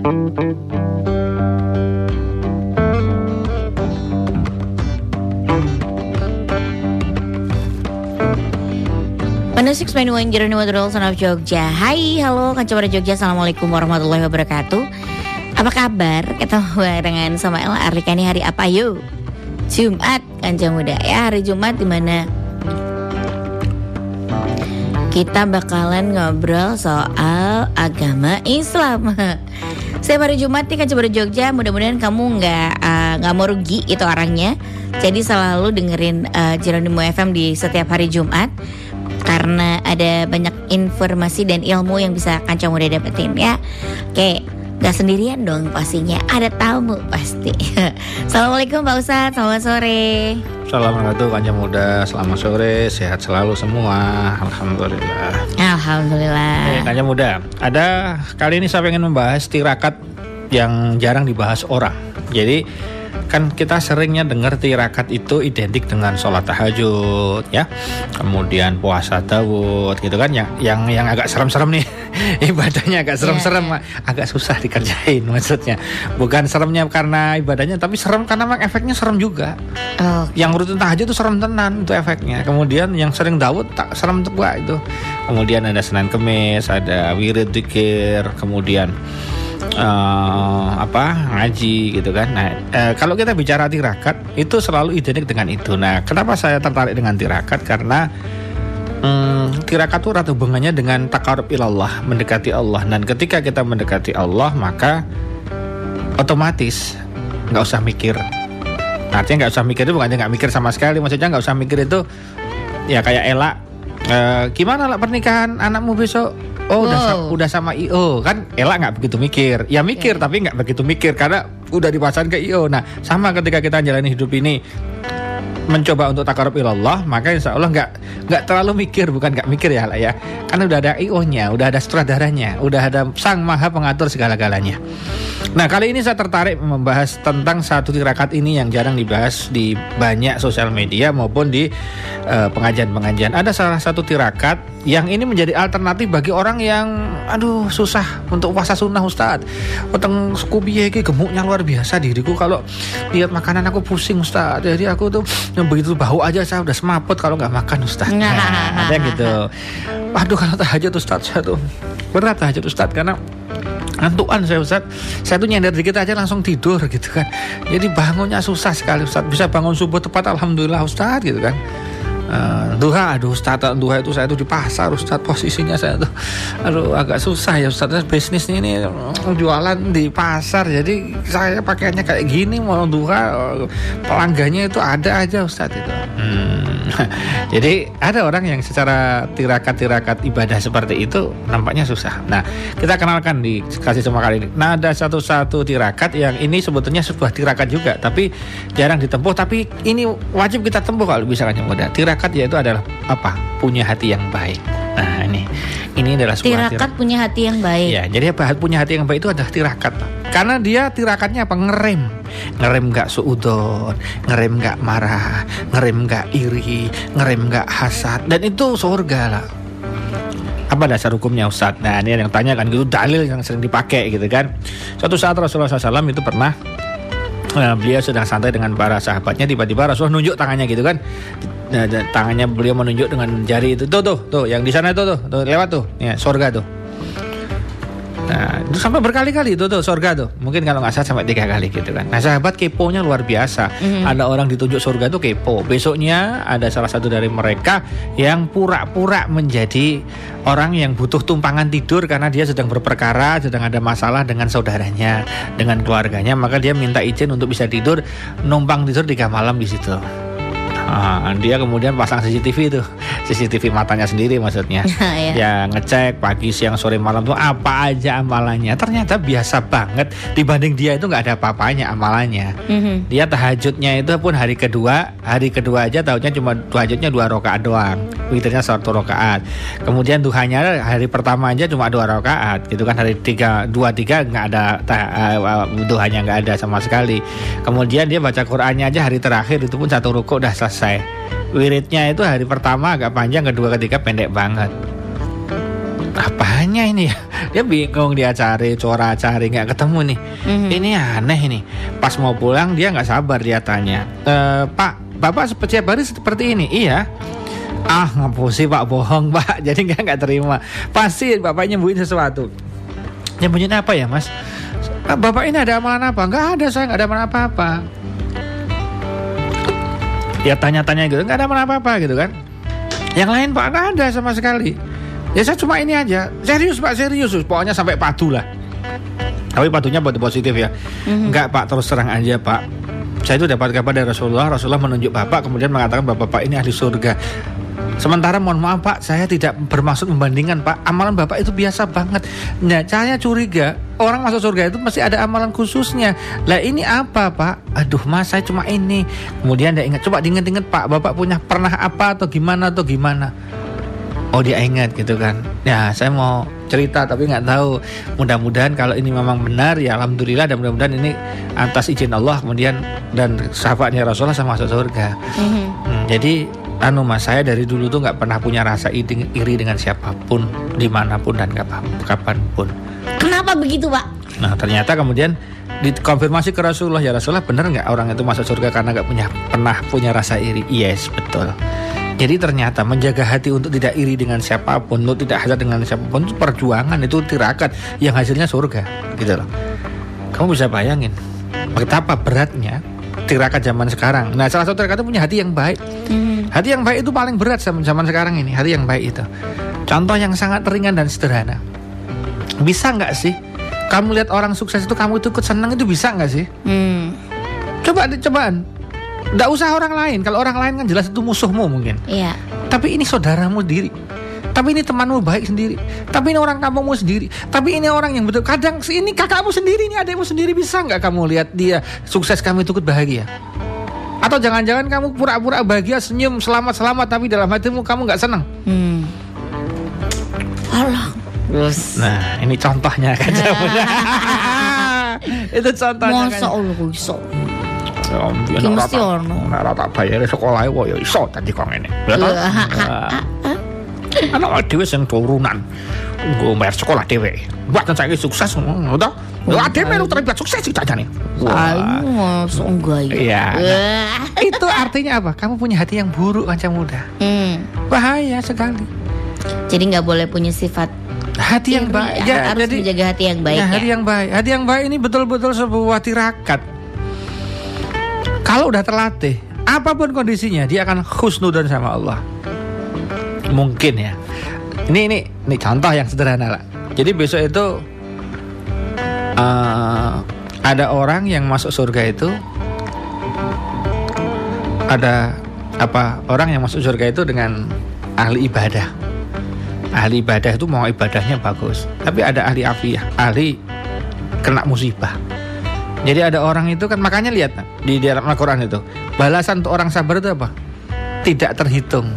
Penusik Manuang Jeroni Wadrol Son of Jogja. Hai, halo Kanca Muda Jogja. Assalamualaikum warahmatullahi wabarakatuh. Apa kabar? Ketemu dengan Samael Arlika. Ini hari apa yuk? Jumat Kanca Muda ya, hari Jumat dimana kita bakalan ngobrol soal agama Islam. Setiap hari Jumat nih Kanca Muda Jogja. Mudah-mudahan kamu nggak mau rugi itu orangnya. Jadi selalu dengerin Jeronimo FM di setiap hari Jumat, karena ada banyak informasi dan ilmu yang bisa Kanca Muda dapetin ya. Oke, gak sendirian dong pastinya, ada tamu pasti. Assalamualaikum Pak Ustadz, selamat sore. Assalamualaikum Kanca Muda, selamat sore, sehat selalu semua, alhamdulillah. Alhamdulillah. Kanca Muda, kali ini saya ingin membahas tirakat yang jarang dibahas orang. Jadi kan kita seringnya dengar tirakat itu identik dengan sholat tahajud ya, kemudian puasa Daud gitu kan, yang agak serem-serem nih. Ibadahnya agak serem-serem, agak susah dikerjain maksudnya. Bukan seremnya karena ibadahnya, tapi serem karena memang efeknya serem juga. Yang rutin tahajud itu serem tenan itu efeknya. Kemudian yang sering Daud tak serem juga itu. Kemudian ada Senin Kemis, ada wirid dzikir, kemudian ngaji gitu kan. Nah, kalau kita bicara tirakat itu selalu identik dengan itu. Nah, kenapa saya tertarik dengan tirakat? Karena tirakat itu erat hubungannya dengan taqarrub ilallah, mendekati Allah. Dan ketika kita mendekati Allah, maka otomatis nggak usah mikir. Artinya nggak usah mikir itu bukannya nggak mikir sama sekali, maksudnya nggak usah mikir itu ya kayak Ella, gimana lah pernikahan anakmu besok? Oh udah sama IO kan. Ella nggak begitu mikir. Ya mikir tapi nggak begitu mikir karena udah dipasang ke IO. Nah sama ketika kita jalani hidup ini, mencoba untuk taqarrub ilallah, maka insya Allah nggak terlalu mikir. Bukan nggak mikir ya lah ya, karena udah ada IO-nya, udah ada sutradaranya, udah ada sang maha pengatur segala-galanya. Nah kali ini saya tertarik membahas tentang satu tirakat ini yang jarang dibahas di banyak sosial media maupun di pengajian-pengajian. Ada salah satu tirakat yang ini menjadi alternatif bagi orang yang susah untuk puasa sunnah Ustaz. Utang suku biye gemuknya luar biasa diriku, kalau lihat makanan aku pusing Ustaz. Jadi aku tuh yang begitu bau aja saya udah semaput kalau nggak makan Ustaz. Ada yang gitu. Kalau tahajud Ustaz saya tuh berat tahajud Ustaz karena ngantuan saya Ustaz. Saya tuh nyender dikit aja langsung tidur gitu kan. Jadi bangunnya susah sekali Ustaz. Bisa bangun subuh tepat alhamdulillah Ustaz gitu kan. Duha Ustaz, duha itu saya tuh di pasar Ustaz, posisinya saya tuh agak susah ya Ustaz. Bisnis ini jualan di pasar, jadi saya pakaiannya kayak gini, mau duha pelanggannya itu ada aja Ustaz itu. Jadi ada orang yang secara tirakat ibadah seperti itu nampaknya susah. Nah kita kenalkan di kasih semua kali ini. Nah ada satu tirakat yang ini sebetulnya sebuah tirakat juga, tapi jarang ditempuh, tapi ini wajib kita tempuh kalau bisa Kanca Muda. Tirakat yaitu adalah apa? Punya hati yang baik. Nah ini adalah sebuah tirakat punya hati yang baik. Ya, jadi punya hati yang baik itu adalah tirakat. Karena dia tirakatnya apa? Ngerem gak suudon, ngerem gak marah, ngerem gak iri, ngerem gak hasad. Dan itu surga lah. Apa dasar hukumnya Ustadz? Nah ini yang tanya kan gitu, dalil yang sering dipakai gitu kan. Suatu saat Rasulullah SAW itu pernah beliau sedang santai dengan para sahabatnya, tiba-tiba Rasulullah nunjuk tangannya gitu kan. Tangannya beliau menunjuk dengan jari itu, tuh yang di sana tuh lewat tuh, ya surga tuh. Nah itu sampai berkali-kali tuh surga tuh, mungkin kalau nggak salah sampai 3 kali gitu kan. Nah sahabat keponya luar biasa. Ada orang ditunjuk surga tuh kepo. Besoknya ada salah satu dari mereka yang pura-pura menjadi orang yang butuh tumpangan tidur karena dia sedang berperkara, sedang ada masalah dengan saudaranya, dengan keluarganya, maka dia minta izin untuk bisa tidur, numpang tidur 3 malam di situ. Dia kemudian pasang CCTV matanya sendiri maksudnya. Ya ngecek pagi, siang, sore, malam tuh apa aja amalannya. Ternyata biasa banget, dibanding dia itu nggak ada apa-apanya amalannya. Dia tahajudnya itu pun hari kedua aja tahujudnya cuma tahajudnya 2 rakaat doang, witirnya 1 rakaat. Kemudian duhanya hari pertama aja cuma 2 rakaat gitu kan. Hari 2, 3 nggak ada duhanya, nggak ada sama sekali. Kemudian dia baca Qur'annya aja hari terakhir itu pun 1 rukuk udah selesai. Wiridnya itu hari pertama agak panjang, kedua, ketiga pendek banget. apanya ini ya? Dia bingung, dia cari nggak ketemu nih. Ini aneh ini. Pas mau pulang dia nggak sabar, dia tanya, Pak, Bapak setiap hari seperti ini? Iya. Ah, ngapusi Pak, bohong Pak. Jadi nggak terima. Pasti Bapak nyembunyiin sesuatu. Nyembunyiin apa ya Mas? Bapak ini ada amalan apa? Nggak ada, saya nggak ada amalan apa-apa. Ya tanya-tanya gitu, nggak ada amalan apa-apa gitu kan. Yang lain Pak, nggak ada sama sekali. Ya saya cuma ini aja. Serius Pak, serius. Pokoknya sampai padu lah. Tapi padunya buat positif ya. Enggak Pak, terus terang aja Pak. Saya itu dapat kabar dari Rasulullah menunjuk Bapak, kemudian mengatakan Bapak ini ahli surga. Sementara mohon maaf Pak, saya tidak bermaksud membandingkan Pak. Amalan Bapak itu biasa banget. Nah, saya curiga orang masuk surga itu mesti ada amalan khususnya. Lah ini apa Pak? Aduh Mas, saya cuma ini. Kemudian dia ingat, coba diingat-ingat Pak, Bapak punya pernah apa atau gimana. Oh dia ingat gitu kan. Ya saya mau cerita tapi nggak tahu. Mudah-mudahan kalau ini memang benar ya alhamdulillah, dan mudah-mudahan ini atas izin Allah kemudian dan sahabatnya Rasulullah sama masuk surga. Jadi Mas, saya dari dulu tuh nggak pernah punya rasa iri dengan siapapun, dimanapun dan kapanpun. Kenapa begitu Pak? Nah ternyata kemudian dikonfirmasi ke Rasulullah, ya Rasulullah benar nggak orang itu masuk surga karena nggak pernah punya rasa iri? Yes, betul. Jadi ternyata menjaga hati untuk tidak iri dengan siapapun, untuk tidak hasad dengan siapapun itu perjuangan, itu tirakat yang hasilnya surga, gitu loh. Kamu bisa bayangin betapa beratnya tirakat zaman sekarang. Nah, salah satu tirakat itu punya hati yang baik. Hati yang baik itu paling berat zaman sekarang ini, hati yang baik itu. Contoh yang sangat ringan dan sederhana. Bisa nggak sih kamu lihat orang sukses itu kamu itu ikut senang, itu bisa nggak sih? Cobaan. Nggak usah orang lain. Kalau orang lain kan jelas itu musuhmu mungkin. Iya. Tapi ini saudaramu sendiri. Tapi ini temanmu baik sendiri. Tapi ini orang kampungmu sendiri. Tapi ini orang yang betul. Kadang ini kakakmu sendiri, ini adikmu sendiri. Bisa nggak kamu lihat dia sukses, kamu itu ikut bahagia? Atau jangan-jangan kamu pura-pura bahagia, senyum, selamat, tapi dalam hatimu kamu nggak senang? Allah. Nah, ini contohnya kan. Itu contohnya. Masa Allah kok iso? Ki mesti ono. Ora tak bayar sekolah kok ya iso tadi kok ngene. Ya toh. Anak dhewe sing turunan nggo bayar sekolah dhewe. Buat saiki sukses ngono toh. Ya dhewe melu terlibat sukses sih jane. Ayo enggak ya. Itu artinya apa? Kamu punya hati yang buruk Kanca Muda. Bahaya sekali. Jadi nggak boleh punya sifat hati yang baik. Ya, harus menjaga hati yang baik. Ya, hati yang baik. Hati yang baik ini betul-betul sebuah tirakat. Kalau udah terlatih, apapun kondisinya dia akan husnudzon sama Allah. Mungkin ya. Ini contoh yang sederhana lah. Jadi besok itu ada orang yang masuk surga itu, orang yang masuk surga itu dengan ahli ibadah. Ahli ibadah itu mau ibadahnya bagus, tapi ada ahli afiyah, ahli kena musibah. Jadi ada orang itu kan, makanya lihat di dalam Al-Quran itu balasan untuk orang sabar itu apa? Tidak terhitung.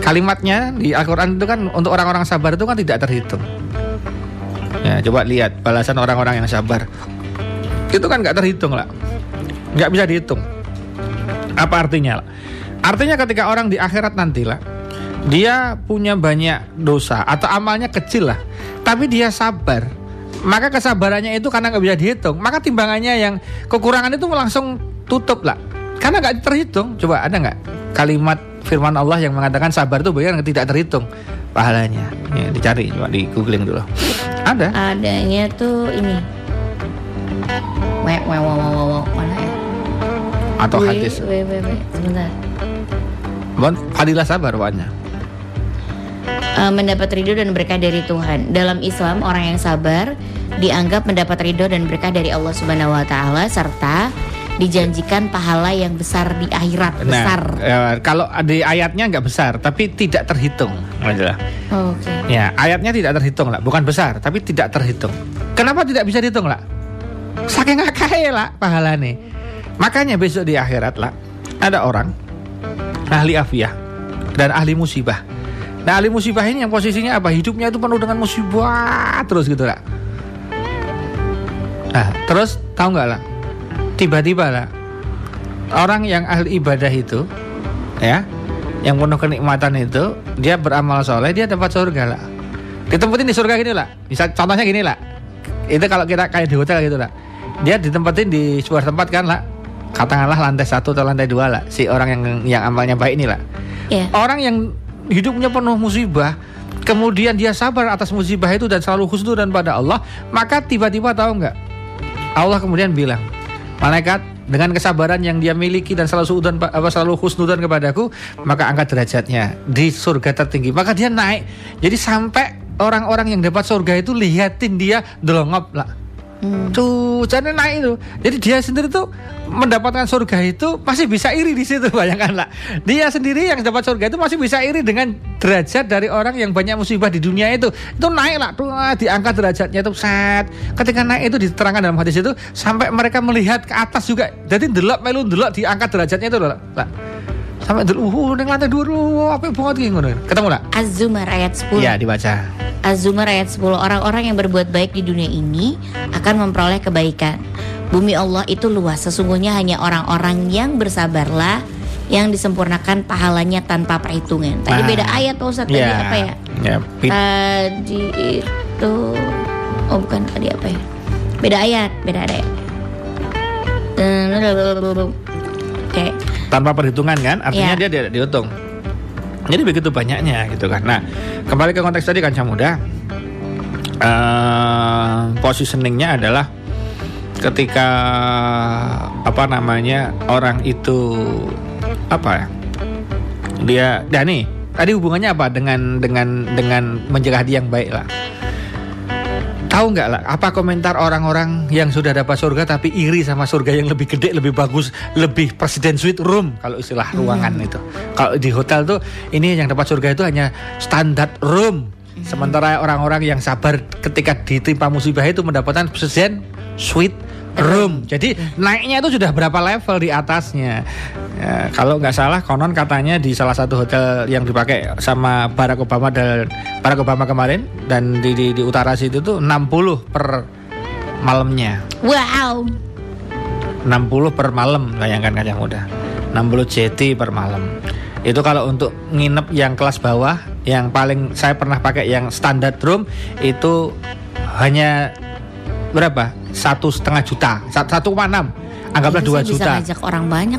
Kalimatnya di Al-Quran itu kan untuk orang-orang sabar itu kan tidak terhitung. Ya, coba lihat balasan orang-orang yang sabar. Itu kan nggak terhitung lah, nggak bisa dihitung. Apa artinya? Artinya ketika orang di akhirat nanti lah, dia punya banyak dosa atau amalnya kecil lah, tapi dia sabar. Maka kesabarannya itu karena nggak bisa dihitung, maka timbangannya yang kekurangan itu langsung tutup lah, karena nggak terhitung. Coba ada nggak kalimat firman Allah yang mengatakan sabar itu bagian tidak terhitung pahalanya? Ya, dicari, coba di googling dulu. Ada? Adanya tuh ini. Mana ya? Atau hadis? Sebentar. Fadilah sabar banyak. Mendapat ridho dan berkah dari Tuhan. Dalam Islam, orang yang sabar dianggap mendapat ridho dan berkah dari Allah Subhanahu wa taala, serta dijanjikan pahala yang besar di akhirat. Besar. Kalau di ayatnya nggak besar, tapi tidak terhitung. Oke. Ya, ayatnya tidak terhitung lah, bukan besar, tapi tidak terhitung. Kenapa tidak bisa dihitung lah? Saking akeh lah pahalane. Makanya besok di akhirat lah ada orang ahli afiyah dan ahli musibah. Nah, ahli musibah ini yang posisinya apa? Hidupnya itu penuh dengan musibah terus gitu lah. Nah, terus tahu nggak lah? Tiba-tiba lah orang yang ahli ibadah itu, ya, yang penuh kenikmatan itu, dia beramal soleh, dia dapat surga lah. Ditempetin di surga gini lah. Bisa contohnya gini lah. Itu kalau kita kayak di hotel gitu lah. Dia ditempetin di sebuah tempat kan lah. Katakanlah lantai 1 atau lantai 2 lah. Si orang yang amalnya baik ini lah. Yeah. Orang yang hidupnya penuh musibah, kemudian dia sabar atas musibah itu dan selalu husnudzon pada Allah, maka tiba-tiba tahu nggak? Allah kemudian bilang, malaikat, dengan kesabaran yang dia miliki dan selalu husnudzon kepadaku, maka angkat derajatnya di surga tertinggi. Maka dia naik. Jadi sampai orang-orang yang dapat surga itu lihatin dia delongop lah. Tuh, jadi naik itu. Jadi dia sendiri tuh mendapatkan surga itu masih bisa iri di situ, bayangkanlah. Dia sendiri yang dapat surga itu masih bisa iri dengan derajat dari orang yang banyak musibah di dunia itu. Itu naik lah, tuh diangkat derajatnya itu set. Ketika naik itu diterangkan dalam hadis itu sampai mereka melihat ke atas juga. Jadi delok melu delok diangkat derajatnya itu loh. Sampai delok ning lantai 2 apik banget iki ngono. Ketemu lah. Az-Zumar ayat 10. Iya, dibaca. Az-Zumar ayat 10. Orang-orang yang berbuat baik di dunia ini akan memperoleh kebaikan. Bumi Allah itu luas. Sesungguhnya hanya orang-orang yang bersabarlah yang disempurnakan pahalanya tanpa perhitungan. Tadi beda ayat Pak Ustadz. Tadi apa ya? Tadi itu bukan tadi apa ya? Beda ayat. Oke. Tanpa perhitungan kan? Artinya dia tidak dihitung. Jadi begitu banyaknya gitu kan. Nah, kembali ke konteks tadi Kancah Muda. Positioningnya adalah ketika orang itu dia nih tadi hubungannya apa dengan menjadi hati yang baik lah. Tahu nggak lah apa komentar orang-orang yang sudah dapat surga tapi iri sama surga yang lebih gede, lebih bagus, lebih presiden suite room kalau istilah ruangan itu. Kalau di hotel tuh ini yang dapat surga itu hanya standar room. Sementara orang-orang yang sabar ketika ditimpa musibah itu mendapatkan presiden suite room. Jadi naiknya itu sudah berapa level di atasnya. Ya, kalau nggak salah konon katanya di salah satu hotel yang dipakai sama Barack Obama kemarin dan di utara situ tuh 60 per malamnya. Wow. 60 per malam, bayangkan Kancah Muda. 60 JT per malam. Itu kalau untuk nginep yang kelas bawah, yang paling saya pernah pakai yang standar room itu hanya berapa? 1,5 juta, 1,6. Anggaplah 2 juta. Bisa ngajak orang banyak.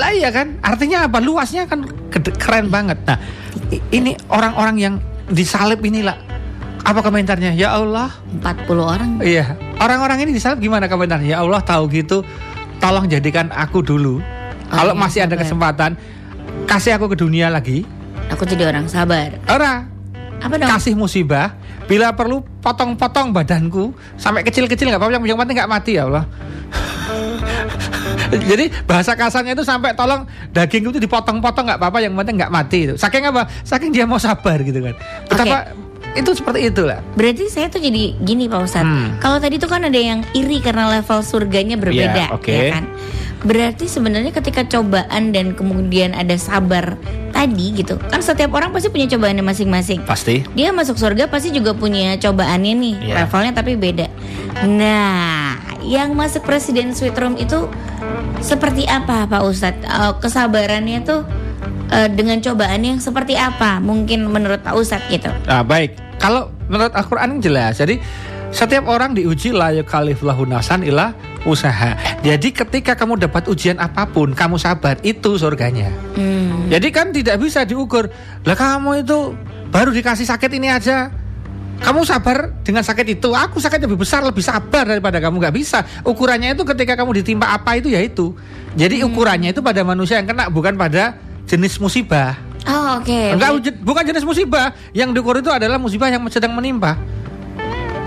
Lah iya kan? Artinya apa? Luasnya kan keren banget. Nah, ini orang-orang yang disalib inilah. Apa komentarnya? Ya Allah, 40 orang. Iya. Orang-orang ini disalib gimana komentarnya? Ya Allah, tahu gitu, tolong jadikan aku dulu. Kalau masih ada kesempatan, kasih aku ke dunia lagi. Aku jadi orang sabar. Apa dong? Kasih musibah. Bila perlu potong-potong badanku sampai kecil-kecil nggak apa-apa, yang penting nggak mati ya Allah. Jadi bahasa kasarnya itu sampai tolong daging itu dipotong-potong nggak apa-apa, yang penting nggak mati itu. Saking apa? Saking dia mau sabar gitu kan. Betapa itu seperti itulah. Berarti saya tuh jadi gini Pak Ustadz. Kalau tadi tuh kan ada yang iri karena level surganya berbeda, ya kan? Berarti sebenarnya ketika cobaan dan kemudian ada sabar tadi gitu, kan setiap orang pasti punya cobaannya masing-masing. Pasti. Dia masuk surga pasti juga punya cobaannya nih, levelnya tapi beda. Nah, yang masuk presiden suite room itu seperti apa Pak Ustadz? Kesabarannya tuh dengan cobaan yang seperti apa? Mungkin menurut Pak Ustadz gitu. Baik. Kalau menurut Al-Quran jelas. Jadi setiap orang diuji la yukallifullahu nafsan illa usaha. Jadi ketika kamu dapat ujian apapun, kamu sabar, itu surganya. Jadi kan tidak bisa diukur. Lah kamu itu baru dikasih sakit ini aja, kamu sabar dengan sakit itu. Aku sakit lebih besar, lebih sabar daripada kamu. Gak bisa. Ukurannya itu ketika kamu ditimpa apa itu ya itu. Jadi ukurannya itu pada manusia yang kena, bukan pada jenis musibah. Oh, oke. Bukan jenis musibah. Yang diukur itu adalah musibah yang sedang menimpa.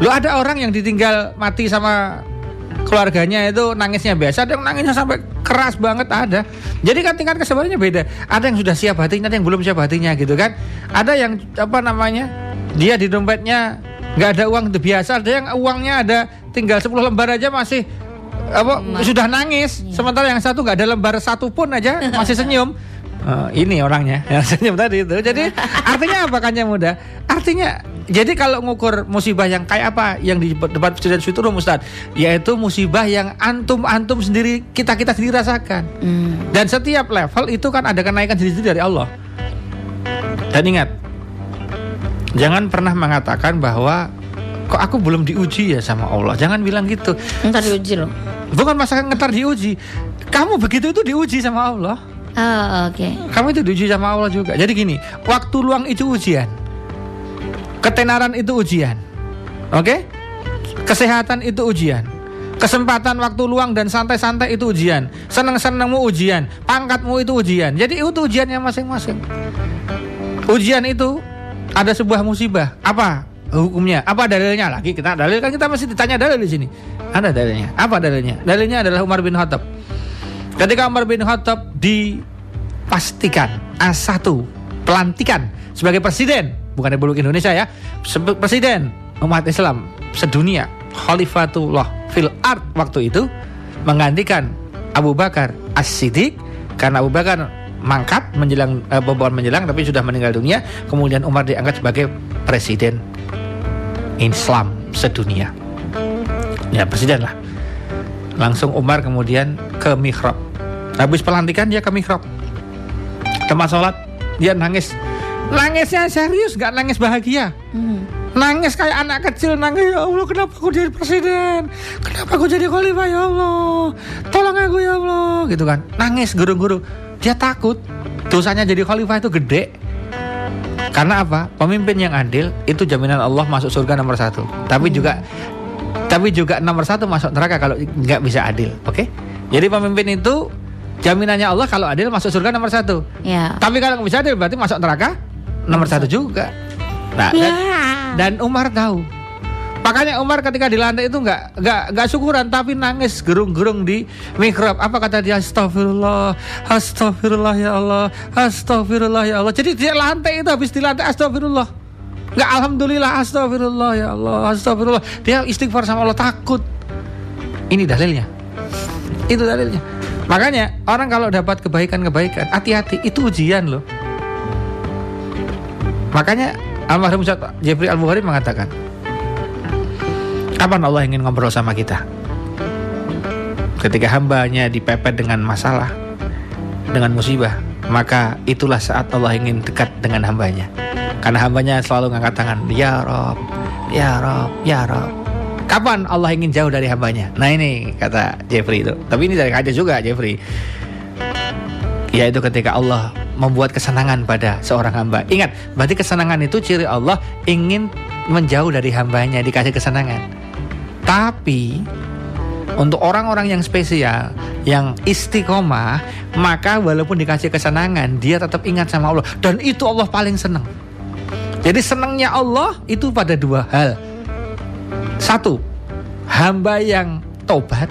Lo ada orang yang ditinggal mati sama keluarganya itu nangisnya biasa, ada yang nangisnya sampai keras banget ada. Jadi kan tingkat kesabarannya beda. Ada yang sudah siap hatinya, ada yang belum siap hatinya gitu kan. Ada yang dia di dompetnya nggak ada uang itu biasa. Ada yang uangnya ada tinggal 10 lembar aja masih sudah nangis. Sementara yang satu nggak ada lembar satu pun aja masih senyum. Ini orangnya yang senyum tadi itu. Jadi artinya apa Kancah Muda? Artinya jadi kalau ngukur musibah yang kayak apa yang di debat presiden suite room Ustaz, yaitu musibah yang antum sendiri kita sendiri rasakan. Dan setiap level itu kan ada kenaikan sendiri dari Allah. Dan ingat, Jangan pernah mengatakan bahwa kok aku belum diuji ya sama Allah. Jangan bilang gitu. Ntar diuji loh. Bukan masalah ntar diuji. Kamu begitu itu diuji sama Allah. Oh, oke. Kamu itu diuji sama Allah juga. Jadi gini, waktu luang itu ujian. Ketenaran itu ujian. Oke? Kesehatan itu ujian. Kesempatan waktu luang dan santai-santai itu ujian. Senang-senangmu ujian. Pangkatmu itu ujian. Jadi itu ujiannya masing-masing. Ujian itu ada sebuah musibah. Apa hukumnya? Apa dalilnya? Lagi kita dalil kan kita masih ditanya dalil di sini. Ada dalilnya. Apa dalilnya? Dalilnya adalah Umar bin Khattab. Ketika Umar bin Khattab dipastikan A1 pelantikan sebagai presiden, bukan Republik Indonesia ya, presiden umat Islam sedunia, Khalifatullah fil ard waktu itu, menggantikan Abu Bakar As-Siddiq, karena Abu Bakar mangkat menjelang tapi sudah meninggal dunia. Kemudian Umar diangkat sebagai presiden Islam sedunia. Ya presiden lah. Langsung Umar kemudian ke mihrab. Habis pelantikan dia ke mihrab. Tempat sholat dia nangis. Nangisnya serius, gak nangis bahagia. Nangis kayak anak kecil nangis. Ya Allah, kenapa aku jadi presiden? Kenapa aku jadi khalifah ya Allah? Tolong aku ya Allah, gitu kan. Nangis guru-guru. Dia takut dosanya jadi khalifah itu gede. Karena apa? Pemimpin yang adil itu jaminan Allah masuk surga nomor 1. Tapi juga nomor 1 masuk neraka kalau nggak bisa adil. Oke? Jadi pemimpin itu jaminannya Allah kalau adil masuk surga nomor 1. Ya. Tapi kalau nggak bisa adil berarti masuk neraka nomor 1 juga. Nah, dan Umar tahu. Makanya Umar ketika dilantik itu nggak syukuran, tapi nangis gerung-gerung di mihrab. Apa kata dia? Astagfirullah, astagfirullah ya Allah, astagfirullah ya Allah. Jadi dia lantik itu habis dilantik astagfirullah. Nggak alhamdulillah, astagfirullah ya Allah, astagfirullah. Dia istighfar sama Allah, takut. Ini dalilnya. Itu dalilnya. Makanya orang kalau dapat kebaikan-kebaikan, hati-hati, itu ujian loh. Makanya almarhum Ustaz Jeffrey Al-Bukhari mengatakan, kapan Allah ingin ngobrol sama kita? Ketika hambanya dipepet dengan masalah, dengan musibah, maka itulah saat Allah ingin dekat dengan hambanya. Karena hambanya selalu ngangkat tangan, Ya Rob, Ya Rob, Ya Rob. Kapan Allah ingin jauh dari hambanya? Nah ini kata Jeffrey itu. Tapi ini dari kaca juga Jeffrey. Yaitu ketika Allah membuat kesenangan pada seorang hamba. Ingat, berarti kesenangan itu ciri Allah ingin menjauh dari hambanya, dikasih kesenangan. Tapi untuk orang-orang yang spesial, yang istiqomah, maka walaupun dikasih kesenangan, dia tetap ingat sama Allah. Dan itu Allah paling senang. Jadi senangnya Allah itu pada 2 hal. 1, hamba yang tobat,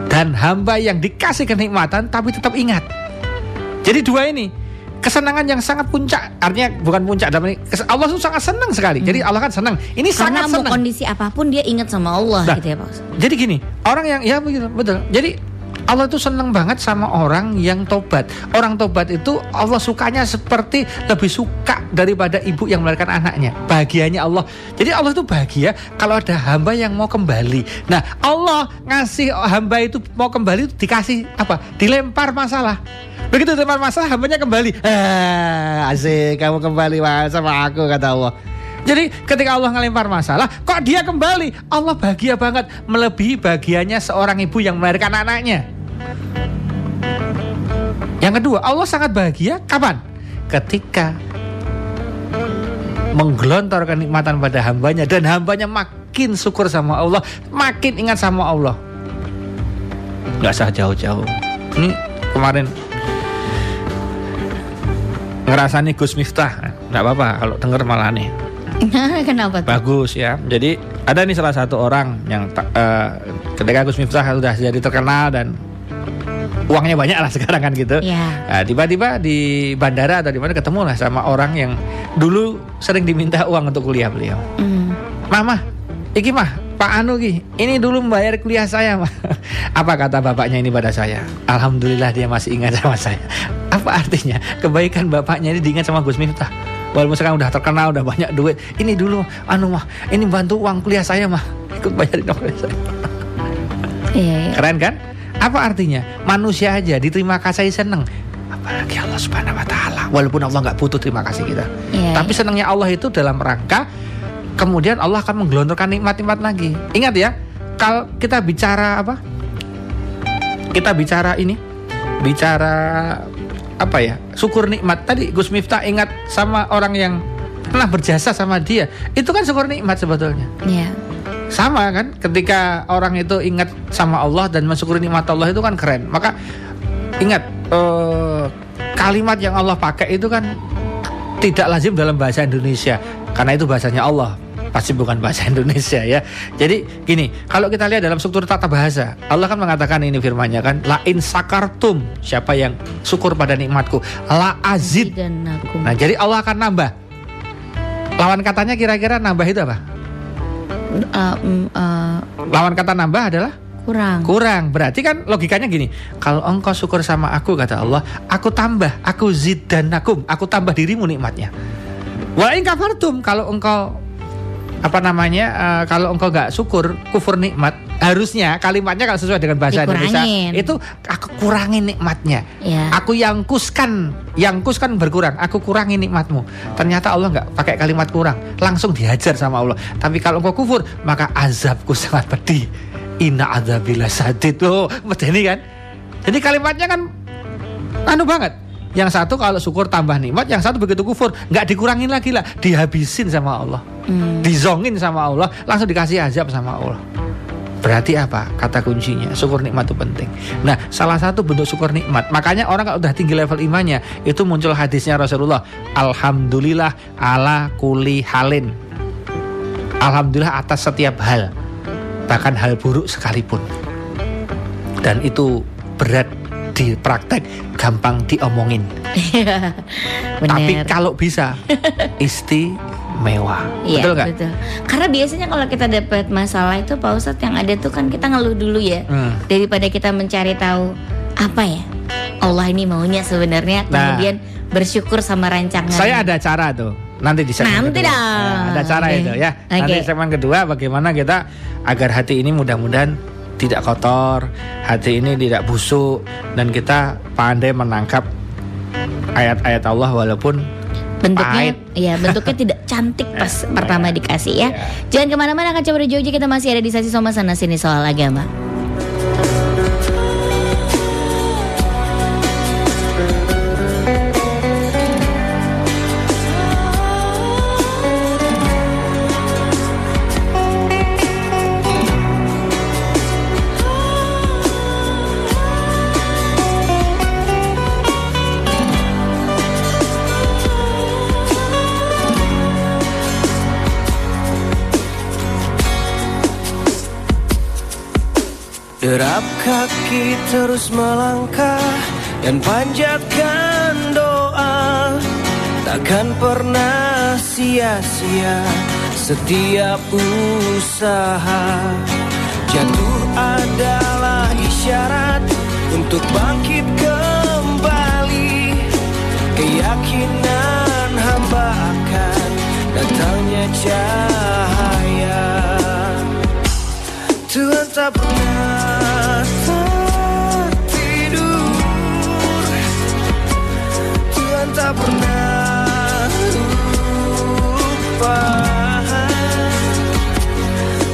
dan hamba yang dikasih kenikmatan tapi tetap ingat. Jadi 2 ini kesenangan yang sangat puncak. Artinya bukan puncak, Allah itu sangat senang sekali. Jadi Allah kan senang. Ini karena sangat senang. Karena mau kondisi apapun dia ingat sama Allah, gitu ya Pak. Jadi gini, orang yang ya betul. Jadi Allah itu senang banget sama orang yang tobat. Orang tobat itu Allah sukanya seperti lebih suka daripada ibu yang melahirkan anaknya. Bahagianya Allah. Jadi Allah itu bahagia kalau ada hamba yang mau kembali. Nah, Allah ngasih hamba itu mau kembali itu dikasih apa? Dilempar masalah. Begitu dilempar masalah, hambanya kembali. Asik, kamu kembali sama aku, kata Allah. Jadi ketika Allah ngelempar masalah, kok dia kembali? Allah bahagia banget, melebihi bahagianya seorang ibu yang melahirkan anaknya. Yang kedua, Allah sangat bahagia kapan? Ketika menggelontorkan kenikmatan pada hambanya, dan hambanya makin syukur sama Allah, makin ingat sama Allah. Gak usah jauh-jauh. Ini kemarin ngerasani Gus Miftah. Gak apa-apa kalau denger malah nih. Kenapa tuh? Bagus ya. Jadi ada nih salah satu orang yang ketika Gus Miftah sudah jadi terkenal dan uangnya banyak lah sekarang kan gitu. Nah, tiba-tiba di bandara atau di mana ketemu lah sama orang yang dulu sering diminta uang untuk kuliah beliau. Mah, iki mah Pak Anu ki, ini dulu membayar kuliah saya mah. Apa kata bapaknya ini pada saya? Alhamdulillah dia masih ingat sama saya. Apa artinya? Kebaikan bapaknya ini diingat sama Gus Miftah. Walaupun sekarang udah terkenal, udah banyak duit. Ini dulu anu mah, ini bantu uang kuliah saya mah, ikut bayarin kuliah saya. Iya. Keren kan? Apa artinya? Manusia aja diterima kasih seneng. apalagi Allah Subhanahu wa taala. Walaupun Allah nggak butuh terima kasih kita. Tapi senangnya Allah itu dalam rangka kemudian Allah akan menggelontorkan nikmat-nikmat lagi. Ingat ya, kalau kita bicara apa? Kita bicara ini, bicara apa ya? Syukur nikmat. Tadi Gus Miftah ingat sama orang yang pernah berjasa sama dia. Itu kan syukur nikmat sebetulnya. Iya. Sama kan? Ketika orang itu ingat sama Allah dan mensyukuri nikmat Allah itu kan keren. Maka ingat kalimat yang Allah pakai itu kan tidak lazim dalam bahasa Indonesia karena itu bahasanya Allah, pasti bukan bahasa Indonesia ya. Jadi gini, kalau kita lihat dalam struktur tata bahasa, Allah kan mengatakan ini firman-Nya kan, la in sakartum, siapa yang syukur pada nikmatku, la azid. Nah, jadi Allah akan nambah. Lawan katanya kira-kira nambah itu apa? Lawan kata nambah adalah kurang. Berarti kan logikanya gini, kalau engkau syukur sama aku, kata Allah, aku tambah, aku zidanakum, aku tambah dirimu nikmatnya. Wa in kafartum, kalau engkau kalau engkau nggak syukur, kufur nikmat, harusnya kalimatnya kalau sesuai dengan bahasa Indonesia itu aku kurangin nikmatnya. Aku yangkuskan berkurang, aku kurangi nikmatmu. Ternyata Allah nggak pakai kalimat kurang, langsung dihajar sama Allah. Tapi kalau engkau kufur, maka azabku sangat pedih. Inna adzabillah sadid. Ini kan. Jadi kalimatnya kan banget. Yang satu kalau syukur tambah nikmat, yang satu begitu kufur nggak dikurangin lagi lah, dihabisin sama Allah, dizongin sama Allah, langsung dikasih azab sama Allah. Berarti apa? Kata kuncinya syukur nikmat itu penting. Nah, salah satu bentuk syukur nikmat, makanya orang kalau udah tinggi level imannya, itu muncul hadisnya Rasulullah, alhamdulillah ala kulli halin. Alhamdulillah atas setiap hal, bahkan hal buruk sekalipun. Dan itu berat di praktek, gampang diomongin. Tapi kalau bisa istimewa. Betul nggak? Betul. Karena biasanya kalau kita dapat masalah itu Pak Ustadz, yang ada tuh kan kita ngeluh dulu ya, daripada kita mencari tahu apa ya Allah ini maunya sebenarnya, kemudian bersyukur sama rancangan. Saya ada cara tuh. Nanti di segmen kedua. Ada cara itu ya. Nanti segmen kedua bagaimana kita agar hati ini mudah-mudahan tidak kotor, hati ini tidak busuk, dan kita pandai menangkap ayat-ayat Allah walaupun bentuknya tidak cantik pas pertama dikasih ya. Jangan kemana-mana, akan coba Jogja, kita masih ada di sesi Soma Sana Sini Soal Agama. Derap kaki terus melangkah dan panjatkan doa, takkan pernah sia-sia setiap usaha. Jatuh adalah isyarat untuk bangkit kembali. Keyakinan hamba akan datangnya cahaya. Tuhan tak pernah tertidur, Tuhan tak pernah lupa,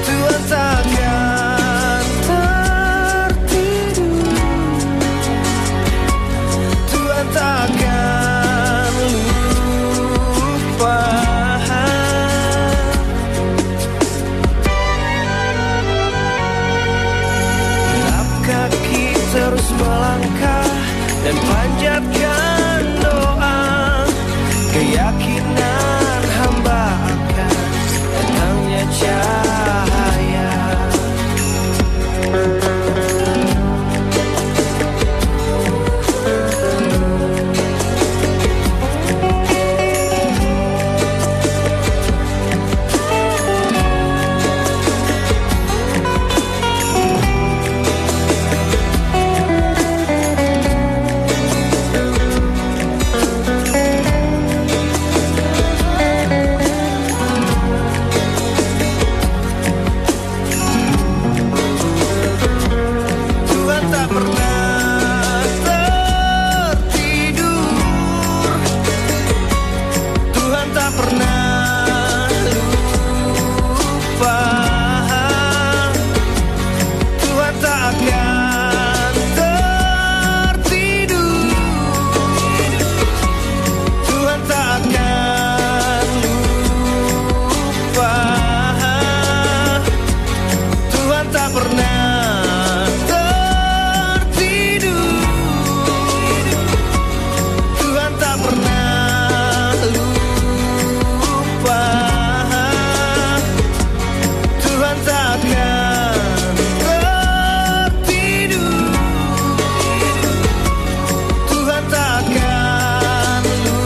Tuhan takkan tertidur, Tuhan takkan lupa. Terus melangkah dan panjatkan doa, tak pernah tertidur. Tuhan tak pernah lupa. Tuhan takkan tertidur. Tuhan takkan lupa.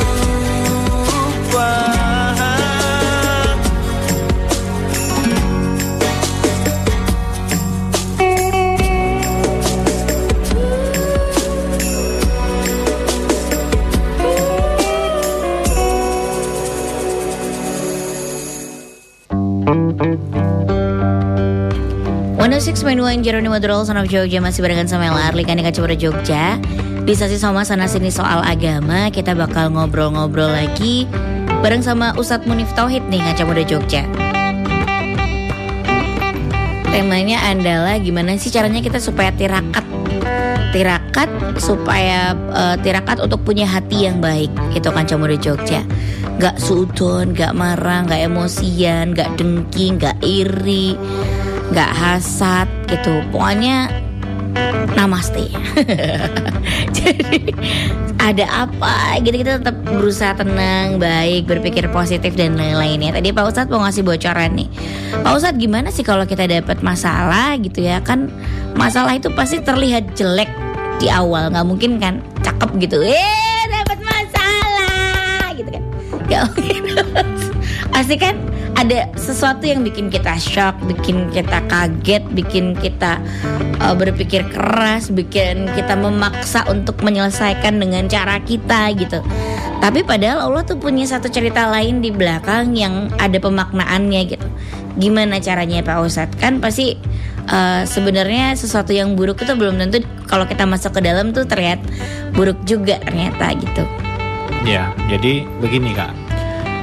One 6.1 Jeronimo Drol Son of Jogja masih barengan sama Ella Arlika nih Kacamata Jogja. Di sesi Soma sana sini soal agama kita bakal ngobrol-ngobrol lagi bareng sama Ustadz Munif Tauhid nih Kacamata Jogja. Temanya adalah gimana sih caranya kita supaya tirakat supaya tirakat untuk punya hati yang baik. Itu Kacamata Jogja. Gak suudon, gak marah, gak emosian, gak dengki, gak iri, gak hasad gitu. Pokoknya namaste. Jadi ada apa gitu kita tetap berusaha tenang, baik, berpikir positif dan lain-lainnya. Tadi Pak Ustadz mau ngasih bocoran nih. Pak Ustadz gimana sih kalau kita dapat masalah gitu ya? Kan masalah itu pasti terlihat jelek di awal, nggak mungkin kan cakep gitu. Dapat masalah gitu kan. Gak mungkin. Pasti kan ada sesuatu yang bikin kita shock, bikin kita kaget, bikin kita berpikir keras, bikin kita memaksa untuk menyelesaikan dengan cara kita gitu. Tapi padahal Allah tuh punya satu cerita lain di belakang yang ada pemaknaannya gitu. Gimana caranya Pak Ustadz? Kan pasti sebenarnya sesuatu yang buruk itu belum tentu kalau kita masuk ke dalam tuh terlihat buruk juga ternyata gitu. Ya, jadi begini Kak.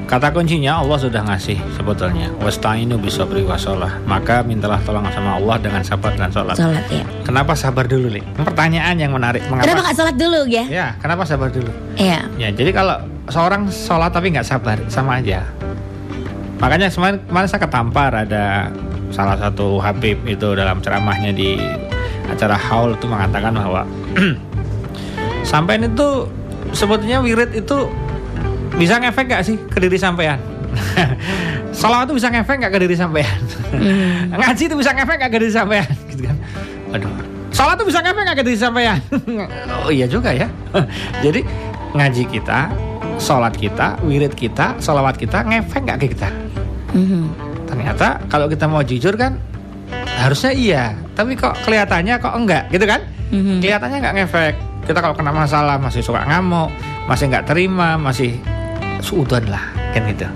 Kata kuncinya Allah sudah ngasih sebetulnya. Wasta'inu bisabri wassalah. Maka mintalah tolong sama Allah dengan sabar dan sholat. Sholat ya. Kenapa sabar dulu, Li? Pertanyaan yang menarik. Kenapa nggak sholat dulu ya? Ya, kenapa sabar dulu? Iya. Ya, jadi kalau seorang sholat tapi nggak sabar, sama aja. Makanya kemarin saya ketampar ada salah satu Habib itu dalam ceramahnya di acara Haul itu mengatakan bahwa sampean itu sebetulnya wirid itu bisa ngefek gak sih ke diri sampean? Salawat itu bisa ngefek gak ke diri sampean? Ngaji itu bisa ngefek gak ke diri sampean? Gitu kan? Aduh, salat itu bisa ngefek gak ke diri sampean? Oh iya juga ya. Jadi ngaji kita, salat kita, wirid kita, salawat kita ngefek gak ke kita? Ternyata kalau kita mau jujur kan harusnya iya, tapi kok kelihatannya kok enggak, gitu kan? Kelihatannya nggak ngefek. Kita kalau kena masalah masih suka ngamuk, masih nggak terima, masih suudon lah, kan gitu.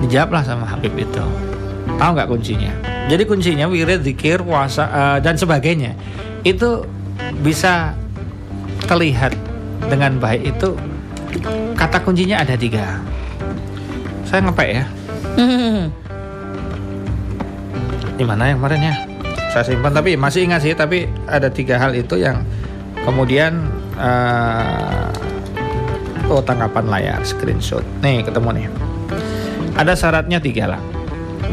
Dijawablah sama Habib itu. Tahu nggak kuncinya? Jadi kuncinya wirid, zikir, puasa dan sebagainya itu bisa terlihat dengan baik. Itu kata kuncinya ada 3. Saya ngepek ya. Di mana yang kemarin ya? Saya simpan tapi masih ingat sih. Tapi ada 3 hal itu yang kemudian tangkapan layar, screenshot. Nih ketemu nih. Ada syaratnya 3 lah.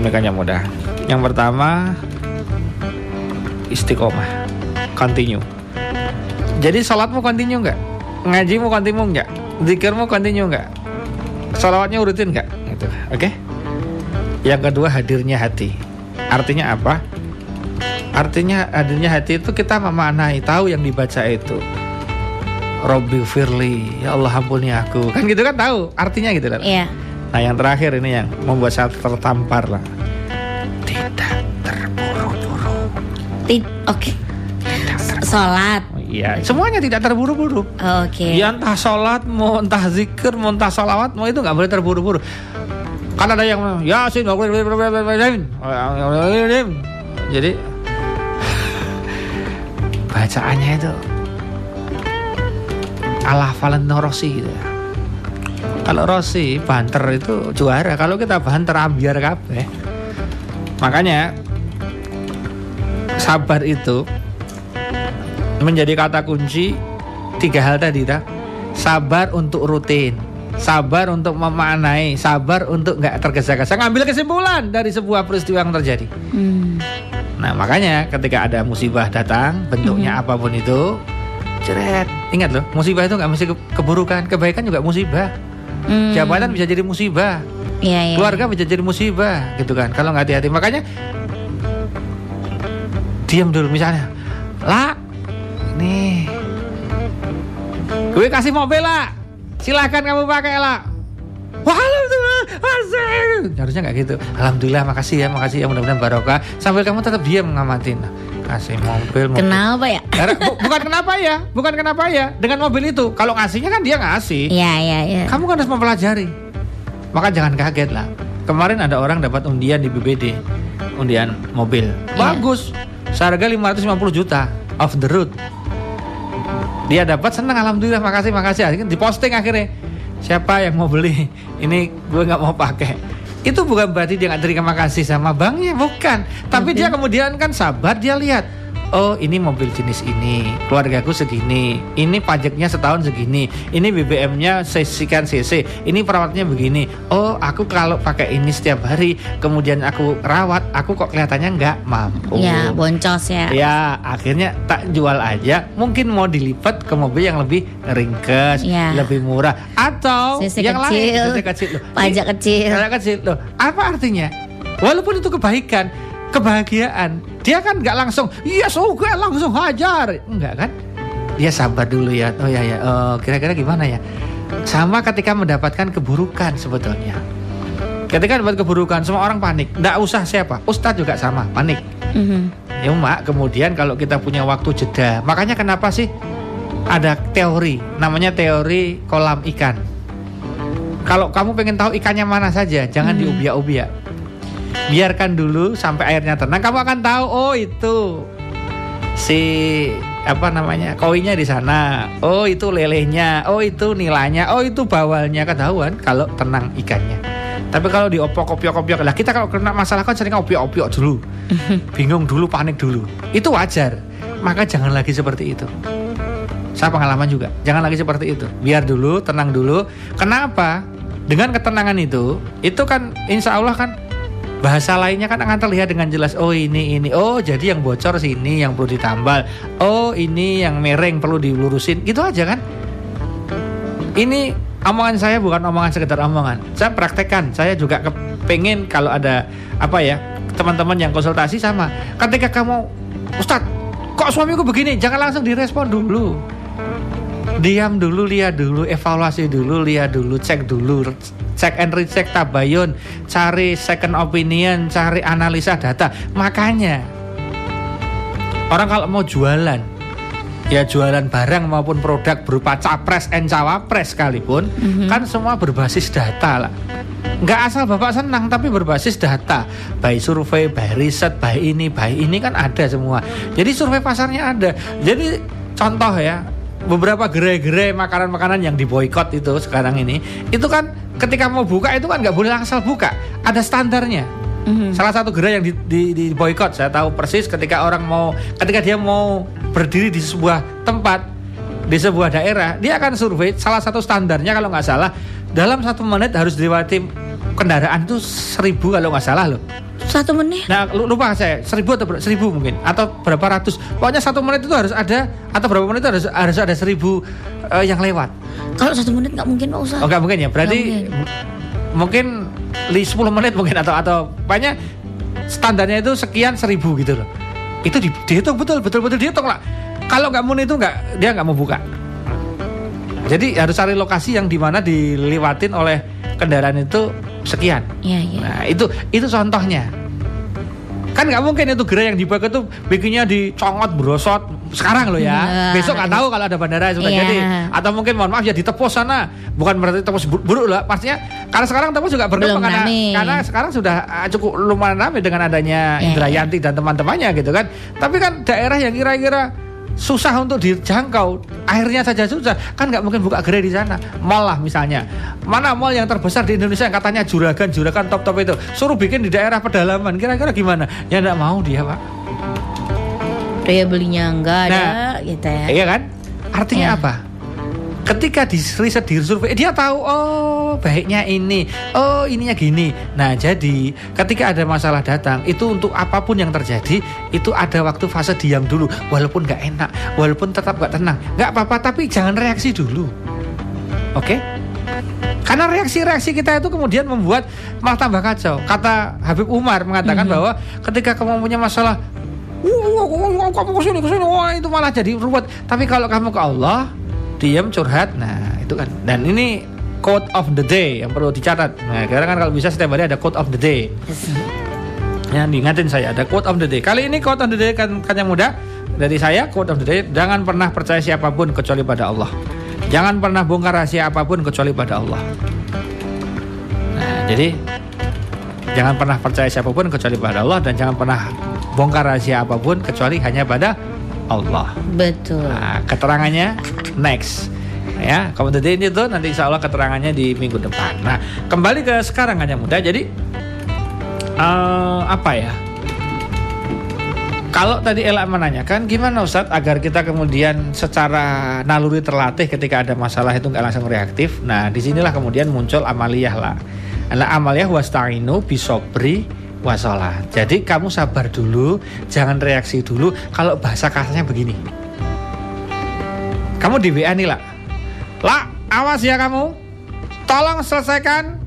Makanya mudah. Yang pertama istiqomah, continue. Jadi salatmu continue nggak? Ngajimu continue nggak? Zikirmu continue nggak? Salawatnya urutin nggak? Gitu. Oke? Yang kedua hadirnya hati. Artinya apa? Artinya hadirnya hati itu kita memaknai, tahu yang dibaca itu. Robbi firli, ya Allah ampuni aku. Kan gitu kan tahu artinya gitu kan. Iya. Nah yang terakhir ini yang membuat saya tertampar lah. Tidak terburu-buru. Oke. Sholat. Iya, semuanya tidak terburu-buru. Oke. Ya entah sholat, mau entah zikir, mau entah salawat, mau itu nggak boleh terburu-buru. Kan ada yang Yasin, jadi bacaannya itu ala Valentino Rossi gitu ya. Kalau Rossi banter itu juara, kalau kita banter ambiar kabeh. Makanya sabar itu menjadi kata kunci 3 hal tadi tak? Sabar untuk rutin, sabar untuk memaknai, sabar untuk nggak tergesa-gesa ngambil kesimpulan dari sebuah peristiwa yang terjadi. Nah makanya ketika ada musibah datang, bentuknya apapun itu, ceret. Ingat loh, musibah itu nggak mesti keburukan, kebaikan juga musibah. Jabatan bisa jadi musibah, keluarga bisa jadi musibah, gitu kan. Kalau nggak hati-hati, makanya diam dulu misalnya, lah, nih, gue kasih mobil lah, silakan kamu pakai lah. Wah, alhamdulillah, asik. Harusnya nggak gitu. Alhamdulillah, makasih ya, mudah-mudahan barokah. Sambil kamu tetap diam ngamatin. Kasih mobil. Kenapa ya? Bukan kenapa ya. Dengan mobil itu, kalau ngasihnya kan dia ngasih. Iya. Kamu kan harus mempelajari. Maka jangan kaget lah. Kemarin ada orang dapat undian di BBD, undian mobil. Bagus. Seharga 550 juta off the road. Dia dapat, senang, alhamdulillah, makasih. Akhirnya diposting akhirnya. Siapa yang mau beli? Ini gue nggak mau pakai. Itu bukan berarti dia nggak terima kasih sama banknya, bukan. Tapi dia kemudian kan sabar, dia lihat, oh ini mobil jenis ini, keluargaku segini, ini pajaknya setahun segini, ini BBM-nya sekian cc, ini perawatnya begini. Oh aku kalau pakai ini setiap hari, kemudian aku rawat, aku kok kelihatannya nggak mampu. Ya boncos ya. Ya akhirnya tak jual aja. Mungkin mau dilipat ke mobil yang lebih ringkes, lebih murah, atau CC yang kecil, lain kecil loh. pajak kecil loh. Apa artinya? Walaupun itu kebaikan, kebahagiaan, dia kan nggak langsung iya suka langsung hajar, enggak kan? Dia sabar dulu ya. Oh ya, kira-kira gimana ya? Sama ketika mendapatkan keburukan sebetulnya. Ketika dapat keburukan, semua orang panik. Nggak usah siapa, Ustadz juga sama panik. Ya mak, kemudian kalau kita punya waktu jeda, makanya kenapa sih ada teori, namanya teori kolam ikan. Kalau kamu pengen tahu ikannya mana saja, jangan diubiak-ubiak. Biarkan dulu sampai airnya tenang, kamu akan tahu. Oh itu si koinnya di sana. Oh itu lelehnya. Oh itu nilainya. Oh itu bawalnya, ketahuan kalau tenang ikannya. Tapi kalau diopiok-opiok lah, kita kalau kena masalah kan sering opiok-opiok dulu, bingung dulu, panik dulu. Itu wajar. Maka jangan lagi seperti itu. Saya pengalaman juga. Jangan lagi seperti itu. Biar dulu, tenang dulu. Kenapa? Dengan ketenangan itu kan insya Allah kan bahasa lainnya kan akan terlihat dengan jelas. Oh ini. Oh jadi yang bocor sini yang perlu ditambal. Oh ini yang mereng perlu dilurusin. Gitu aja kan. Ini omongan saya bukan omongan sekedar omongan. Saya praktekkan. Saya juga kepengen kalau ada teman-teman yang konsultasi sama. Ketika kamu, Ustadz, kok suamiku begini? Jangan langsung direspon dulu. Diam dulu, lihat dulu, evaluasi dulu, lihat dulu, cek dulu, cek and recheck, tabayun, cari second opinion, cari analisa data. Makanya orang kalau mau jualan, ya jualan barang maupun produk berupa capres and cawapres sekalipun, kan semua berbasis data lah. Nggak asal bapak senang, tapi berbasis data, by survei, by riset, by ini kan ada semua. Jadi survei pasarnya ada. Jadi contoh ya, beberapa gerai-gerai makanan-makanan yang diboikot itu sekarang ini, itu kan ketika mau buka itu kan nggak boleh asal buka, ada standarnya. Salah satu gerai yang diboikot, saya tahu persis ketika dia mau berdiri di sebuah tempat, di sebuah daerah, dia akan survei salah satu standarnya kalau nggak salah dalam 1 menit harus dilewati kendaraan itu 1.000 kalau nggak salah loh. 1 menit? Nah lupa saya 1.000 atau 1.000 mungkin atau berapa ratus. Pokoknya 1 menit itu harus ada, atau berapa menit itu harus ada 1.000 yang lewat. Kalau 1 menit nggak mungkin Pak Ustaz. Oh nggak mungkin ya. Berarti mungkin 10 menit mungkin atau pokoknya standarnya itu sekian 1.000 gitu loh. Itu dihitung betul dihitung lah. Kalau nggak muni itu dia nggak mau buka. Jadi harus cari lokasi yang dimana dilewatin oleh kendaraan itu sekian. Iya. Nah itu contohnya. Kan nggak mungkin itu gerai yang dibuat itu bikinnya dicongot brosot sekarang loh ya. Besok nggak tahu kalau ada bandara sudah jadi. Atau mungkin mohon maaf ya ditepos sana. Bukan berarti tepos buruk lah. Pastinya karena sekarang tepos juga berkembang karena sekarang sudah cukup lumayan ramai dengan adanya Indrayanti dan teman-temannya gitu kan. Tapi kan daerah yang kira-kira susah untuk dijangkau, akhirnya saja susah, kan nggak mungkin buka gerai di sana. Mall lah misalnya, mana mall yang terbesar di Indonesia yang katanya juragan top itu, suruh bikin di daerah pedalaman, kira-kira gimana? Ya nggak mau dia pak. Daya belinya nggak ada, gitu ya. Iya kan? Artinya apa? Ketika di riset, di survei, dia tahu, oh oh baiknya ini, oh ininya gini. Nah jadi ketika ada masalah datang, itu untuk apapun yang terjadi, itu ada waktu fase diam dulu. Walaupun gak enak, walaupun tetap gak tenang, gak apa-apa, tapi jangan reaksi dulu. Oke? Karena reaksi-reaksi kita itu kemudian membuat malah tambah kacau. Kata Habib Umar mengatakan bahwa ketika kamu punya masalah, kamu kesini, wah itu malah jadi ruwet. Tapi kalau kamu ke Allah, diam, curhat, nah itu kan. Dan ini quote of the day yang perlu dicatat. Nah karena kan kalau bisa setiap hari ada quote of the day. Ya diingatin saya ada quote of the day. Kali ini quote of the day kan yang muda dari saya, quote of the day: jangan pernah percaya siapapun kecuali pada Allah. Jangan pernah bongkar rahasia apapun kecuali pada Allah. Nah jadi jangan pernah percaya siapapun kecuali pada Allah, dan jangan pernah bongkar rahasia apapun kecuali hanya pada Allah. Betul. Nah, keterangannya next. Ya, kemudian ini tuh nanti insya Allah keterangannya di minggu depan. Nah, kembali ke sekarang hanya muda. Jadi apa ya? Kalau tadi Ella menanyakan gimana Ustadz agar kita kemudian secara naluri terlatih ketika ada masalah itu nggak langsung reaktif. Nah, disinilah kemudian muncul amaliyah lah. Nah, amaliyah wasta'inu bisobri wasolat. Jadi kamu sabar dulu, jangan reaksi dulu. Kalau bahasa kasarnya begini, kamu di WA nih lah, awas ya kamu, tolong selesaikan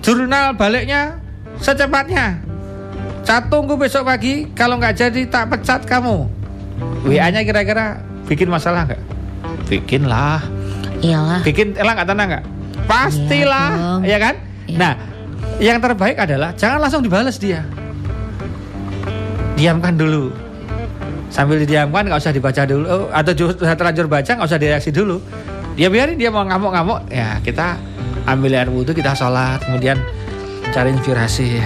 jurnal baliknya secepatnya. Tunggu besok pagi, kalau nggak jadi tak pecat kamu. WA-nya kira-kira bikin masalah nggak? Bikin lah. Iyalah. Bikin Ella nggak tenang nggak? Pastilah, ya kan? Ya. Nah, yang terbaik adalah jangan langsung dibalas dia. Diamkan dulu. Sambil didiamkan, nggak usah dibaca dulu, atau sudah terlanjur baca nggak usah direaksi dulu. Dia biarin dia mau ngamuk-ngamuk, ya kita ambil air wudhu, kita sholat, kemudian cari inspirasi.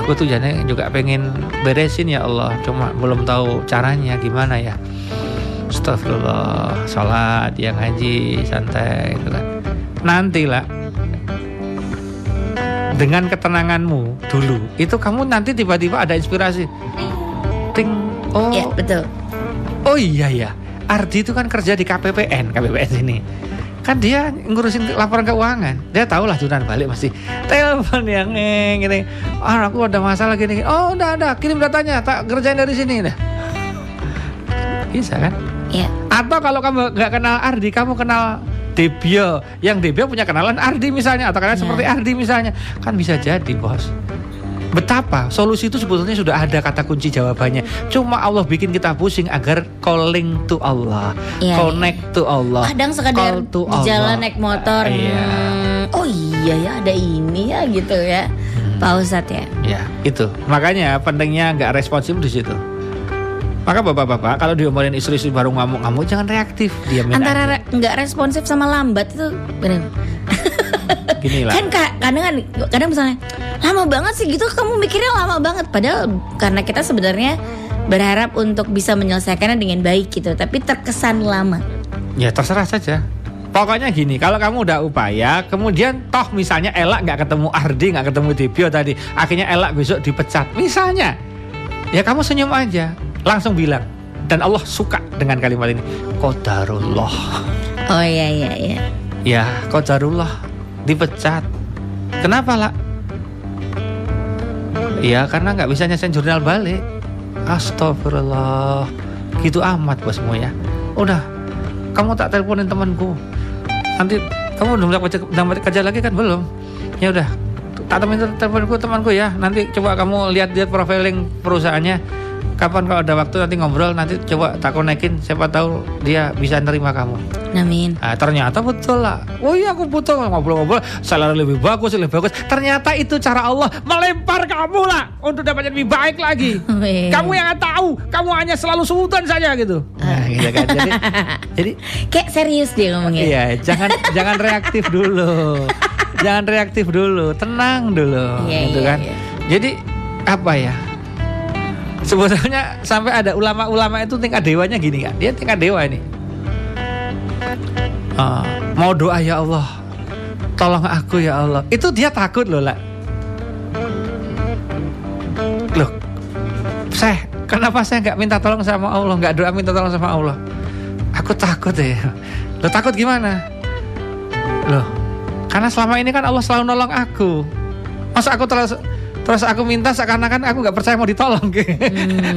Aku tuh jadinya juga pengen beresin ya Allah, cuma belum tahu caranya gimana ya. Astagfirullah, sholat, ya ngaji, santai gitu kan. Nantilah dengan ketenanganmu dulu, itu kamu nanti tiba-tiba ada inspirasi. Ting, oh, ya, betul. Oh iya ya, Ardi itu kan kerja di KPPN ini. Kan dia ngurusin laporan keuangan. Dia tahu lah jurnal balik pasti. Telepon yang gini. Aku ada masalah gini. Oh, udah, kirim datanya, tak kerjain dari sini dah. Bisa kan? Iya. Atau kalau kamu nggak kenal Ardi, kamu kenal Debio, yang Debio punya kenalan Ardi misalnya, atau kalian seperti Ardi misalnya, kan bisa jadi bos. Betapa solusi itu sebetulnya sudah ada kata kunci jawabannya. Cuma Allah bikin kita pusing agar calling to Allah, connect to Allah. Kadang sekadar di jalan naik motor, oh iya ya ada ini ya gitu ya, Pak Ustadz ya. Ya itu makanya pentingnya nggak responsif di situ. Maka bapak-bapak kalau diomongin istri-istri baru ngamuk-ngamuk jangan reaktif, diamin antara nggak responsif sama lambat itu benar. Gini lah. Kan kadang misalnya lama banget sih gitu, kamu mikirnya lama banget, padahal karena kita sebenarnya berharap untuk bisa menyelesaikannya dengan baik gitu, tapi terkesan lama. Ya terserah saja. Pokoknya gini, kalau kamu udah upaya, kemudian toh misalnya Ella nggak ketemu Ardi, nggak ketemu Debio tadi, akhirnya Ella besok dipecat, misalnya, ya kamu senyum aja. Langsung bilang, dan Allah suka dengan kalimat ini, qadarullah. Oh iya. Ya qadarullah, dipecat. Kenapa lah? Ya karena nggak bisa nyesain jurnal balik. Astagfirullah, gitu amat bosmu ya. Udah, kamu tak teleponin temanku. Nanti kamu udah kerja lagi kan belum? Ya udah, tak temanku ya. Nanti coba kamu lihat profiling perusahaannya. Kapan kalau ada waktu nanti ngobrol, nanti coba tak konekin, siapa tahu dia bisa nerima kamu. Amin. Nah, ternyata betul lah. Oh iya aku butuh ngobrol-ngobrol, salary lebih bagus. Ternyata itu cara Allah melempar kamu lah untuk dapat yang lebih baik lagi. Kamu yang nggak tahu, kamu hanya selalu sultan saja gitu. Nah, gitu kan. Jadi kayak serius dia ngomongnya. Iya, jangan reaktif dulu. Jangan reaktif dulu, tenang dulu, gitu kan. Jadi apa ya? Sebetulnya sampai ada ulama-ulama itu tingkat dewanya gini kan. Dia tingkat dewa ini. Mau doa ya Allah, tolong aku ya Allah. Itu dia takut loh lah. Loh, kenapa saya nggak minta tolong sama Allah, nggak doa minta tolong sama Allah? Aku takut ya. Loh takut gimana? Loh, Karena selama ini kan Allah selalu nolong aku. Masa aku terus aku minta seakan-akan aku nggak percaya mau ditolong.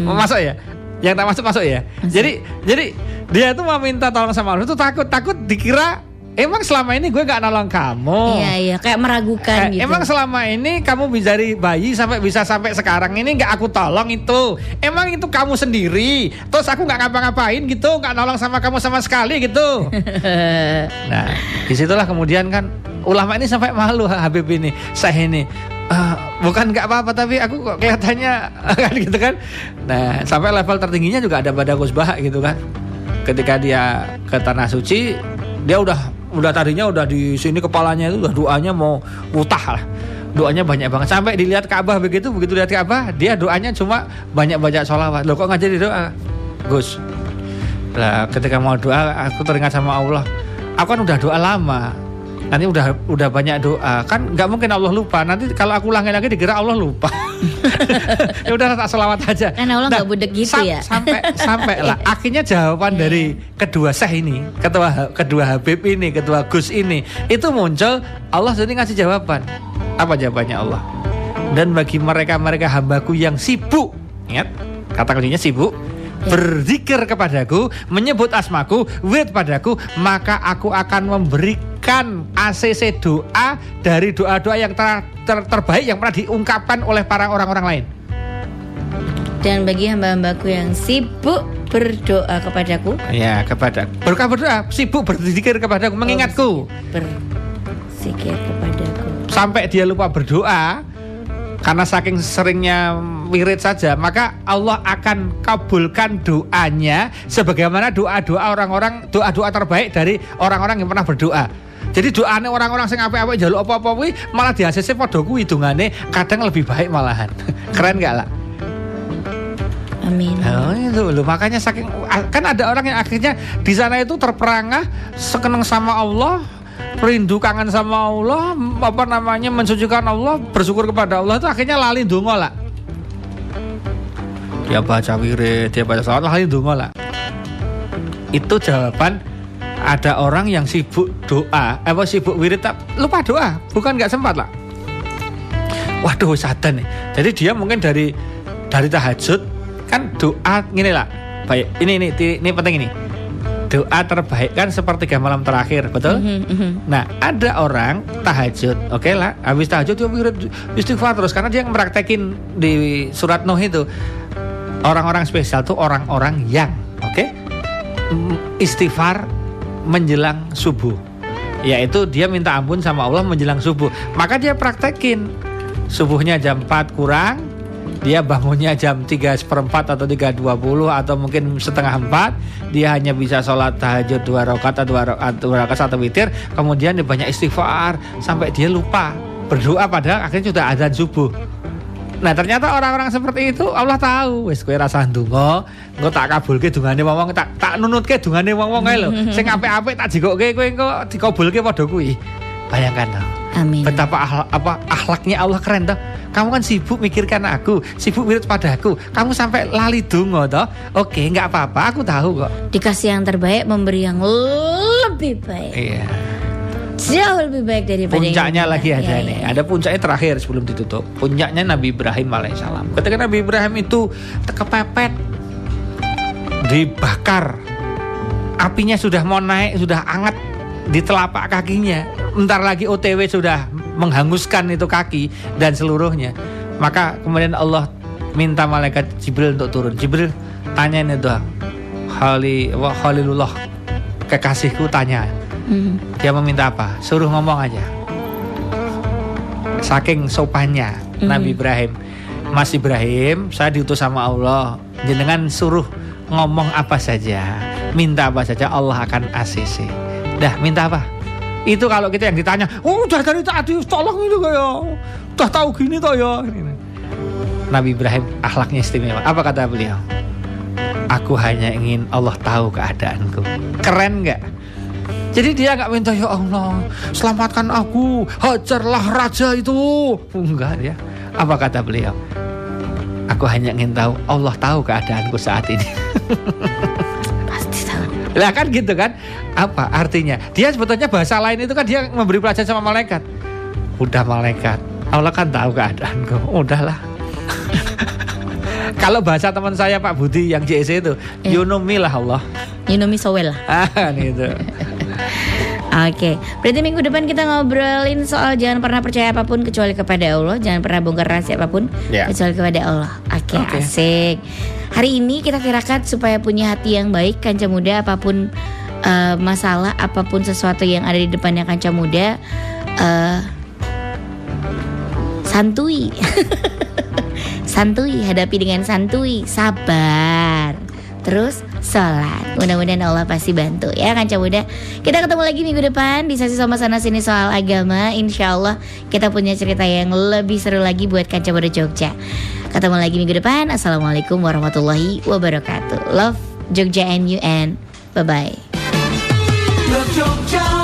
Masuk ya? Yang tak masuk ya. Jadi dia tuh mau minta tolong sama Allah itu takut dikira emang selama ini gue gak nolong kamu. Iya, kayak meragukan gitu. Emang selama ini kamu dari bayi bisa sampai sekarang ini gak aku tolong itu. Emang itu kamu sendiri. Terus aku gak ngapa-ngapain gitu, gak nolong sama kamu sama sekali gitu. Nah, disitulah kemudian kan ulama ini sampai malu Habib ini, saya ini. Bukan gak apa-apa tapi aku kok kelihatannya kan gitu kan. Nah, sampai level tertingginya juga ada pada Gus Bah gitu kan. Ketika dia ke Tanah Suci, dia udah tadinya udah di sini kepalanya itu udah doanya mau utah lah. Doanya banyak banget sampai dilihat Ka'bah begitu lihat Ka'bah, dia doanya cuma banyak baca sholawat. Loh kok nggak jadi doa? Gus. Lah ketika mau doa aku teringat sama Allah. Aku kan udah doa lama. Nanti udah banyak doa. Kan nggak mungkin Allah lupa. Nanti kalau aku ulangi lagi dikira Allah lupa. Ya udah tak selawat aja. Kan Allah nggak budek gitu ya. Sampai lah. Akhirnya jawaban dari kedua Syekh ini, kedua Habib ini, kedua Gus ini, itu muncul. Allah jadi ngasih jawaban. Apa jawabannya Allah? Dan bagi mereka hambaku yang sibuk, ingat kata kuncinya sibuk, berzikir kepadaku, menyebut asmaku, wirid padaku, maka aku akan memberikan ACC doa dari doa-doa yang terbaik yang pernah diungkapkan oleh para orang-orang lain. Dan bagi hamba-hambaku yang sibuk berdoa kepadaku, berdoa, sibuk berzikir kepadaku, mengingatku, berzikir kepadaku, sampai dia lupa berdoa karena saking seringnya wirid saja, maka Allah akan kabulkan doanya sebagaimana doa-doa orang-orang, doa-doa terbaik dari orang-orang yang pernah berdoa. Jadi doane orang-orang sing apik-apik njaluk apa-apa kuwi malah di ACC padha kuwi dongane kadang lebih baik malahan. Keren enggak lah? Amin. Oh, itu loh, makanya saking kan ada orang yang akhirnya di sana itu terperangah sekeneng sama Allah, rindu kangen sama Allah, mensucikan Allah, bersyukur kepada Allah, itu akhirnya lali donga lah. Dia baca wirid, dia baca salawat, lali donga lah. Itu jawaban ada orang yang sibuk doa, sibuk wirid lupa doa, bukan nggak sempat lah. Waduh sadan nih. Jadi dia mungkin dari tahajud kan doa gini lah. Baik, ini penting ini. Doa terbaik kan sepertiga malam terakhir, betul? Nah, ada orang tahajud, oke lah, habis tahajud dia wirid istighfar terus karena dia mempraktekin di surat Nuh itu. Orang-orang spesial tuh orang-orang yang istighfar menjelang subuh. Yaitu dia minta ampun sama Allah menjelang subuh. Maka dia praktekin subuhnya jam 4 kurang, dia bangunnya jam 3:4 atau 3:20 atau mungkin setengah 4. Dia hanya bisa sholat tahajud 2 rakaat atau 2 rakaat atau witir. Kemudian dia banyak istighfar sampai dia lupa berdoa padahal akhirnya sudah azan subuh. Nah ternyata orang-orang seperti itu Allah tahu. Wis kowe rasa ndonga, engko tak kabulke dungane wong-wong, tak nunutke dungane wong-wong kae lho. Sing apik-apik tak jigokke kowe engko dikabulke padha kuwi. Bayangkan toh. Amin. Betapa akhlaknya Allah keren toh. Kamu kan sibuk mikirkan aku, sibuk wirid padaku. Kamu sampai lali donga toh. Oke, enggak apa-apa, aku tahu kok. Dikasih yang terbaik, memberi yang lebih baik. Iya. Jauh lebih baik daripada puncaknya yang lagi ada nih. Ada puncaknya terakhir sebelum ditutup. Puncaknya Nabi Ibrahim alaihissalam. Ketika Nabi Ibrahim itu kepepet, dibakar, apinya sudah mau naik, sudah hangat di telapak kakinya. Bentar lagi OTW sudah menghanguskan itu kaki dan seluruhnya. Maka kemudian Allah minta malaikat Jibril untuk turun. Jibril tanyain itu, Khalilullah, kekasihku, tanya. Dia meminta apa? Suruh ngomong aja. Saking sopannya Nabi Ibrahim. Mas Ibrahim, saya diutus sama Allah. Jenengan suruh ngomong apa saja, minta apa saja, Allah akan ACC. Dah, minta apa? Itu kalau kita yang ditanya, udah dari tadi tolong itu kayak udah tahu gini toh ya. Nabi Ibrahim akhlaknya istimewa. Apa kata beliau? Aku hanya ingin Allah tahu keadaanku. Keren nggak? Jadi dia nggak minta, ya Allah selamatkan aku, hajarlah raja itu. Enggak dia. Apa kata beliau? Aku hanya ingin tahu Allah tahu keadaanku saat ini. Pasti tahu. Lah kan gitu kan. Apa artinya? Dia sebetulnya bahasa lain itu kan dia memberi pelajaran sama malaikat. Udah malaikat, Allah kan tahu keadaanku. Udahlah. Kalau bahasa teman saya Pak Budi yang JC itu, you know me lah Allah. You know me so well lah. Gitu. Oke, berarti minggu depan kita ngobrolin soal jangan pernah percaya apapun kecuali kepada Allah, jangan pernah bongkar rahasia apapun kecuali kepada Allah. Oke, asik. Hari ini kita tirakat supaya punya hati yang baik, Kanca Muda, apapun masalah, apapun sesuatu yang ada di depannya Kanca Muda, santuy. Santuy, hadapi dengan santuy, sabar. Terus sholat. Mudah-mudahan Allah pasti bantu ya Kanca Muda. Kita ketemu lagi minggu depan di sesi Sama Sana Sini soal agama. Insya Allah kita punya cerita yang lebih seru lagi buat Kanca Muda Jogja. Ketemu lagi minggu depan. Assalamualaikum warahmatullahi wabarakatuh. Love Jogja and you and bye-bye. Love Jogja.